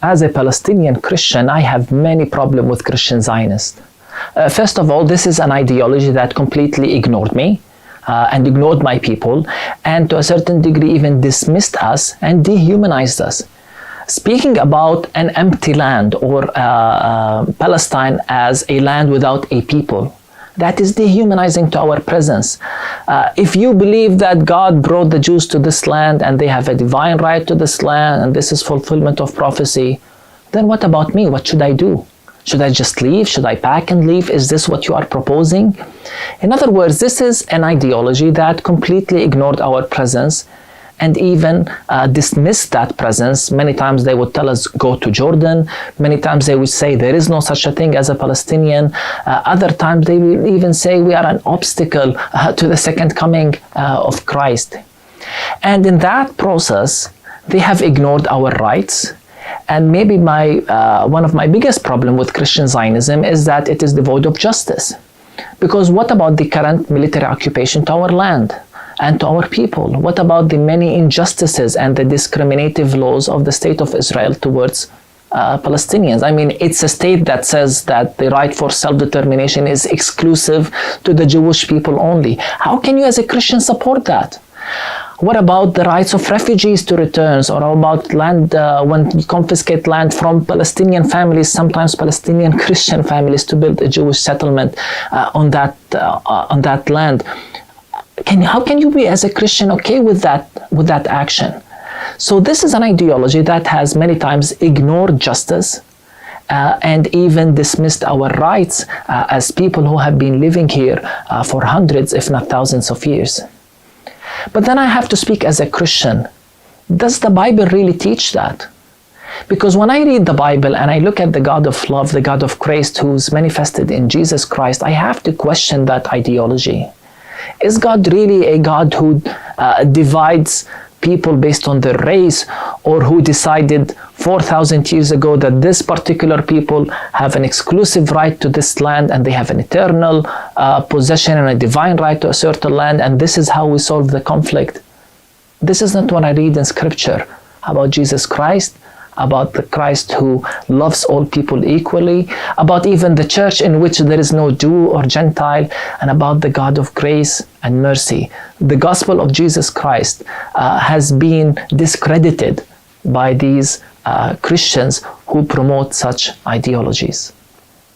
as a Palestinian Christian, I have many problems with Christian Zionists. First of all, this is an ideology that completely ignored me and ignored my people, and to a certain degree even dismissed us and dehumanized us. Speaking about an empty land or Palestine as a land without a people, that is dehumanizing to our presence. If you believe that God brought the Jews to this land and they have a divine right to this land and this is fulfillment of prophecy, then what about me? What should I do? Should I just leave? Should I pack and leave? Is this what you are proposing? In other words, this is an ideology that completely ignored our presence and even dismissed that presence. Many times they would tell us, go to Jordan. Many times they would say, there is no such a thing as a Palestinian. Other times they will even say, we are an obstacle to the second coming of Christ. And in that process, they have ignored our rights. And maybe one of my biggest problems with Christian Zionism is that it is devoid of justice. Because what about the current military occupation to our land and to our people? What about the many injustices and the discriminative laws of the state of Israel towards Palestinians? I mean, it's a state that says that the right for self-determination is exclusive to the Jewish people only. How can you as a Christian support that? What about the rights of refugees to return, or about land when you confiscate land from Palestinian families, sometimes Palestinian Christian families, to build a Jewish settlement on that land? How can you be as a Christian okay with that action? So this is an ideology that has many times ignored justice and even dismissed our rights as people who have been living here for hundreds, if not thousands of years. But then I have to speak as a Christian. Does the Bible really teach that? Because when I read the Bible and I look at the God of love, the God of grace who's manifested in Jesus Christ, I have to question that ideology. Is God really a God who divides people based on their race, or who decided 4,000 years ago that this particular people have an exclusive right to this land and they have an eternal possession and a divine right to a certain land, and this is how we solve the conflict? This is not what I read in Scripture about Jesus Christ, about the Christ who loves all people equally, about even the church in which there is no Jew or Gentile, and about the God of grace and mercy. The gospel of Jesus Christ has been discredited by these Christians who promote such ideologies.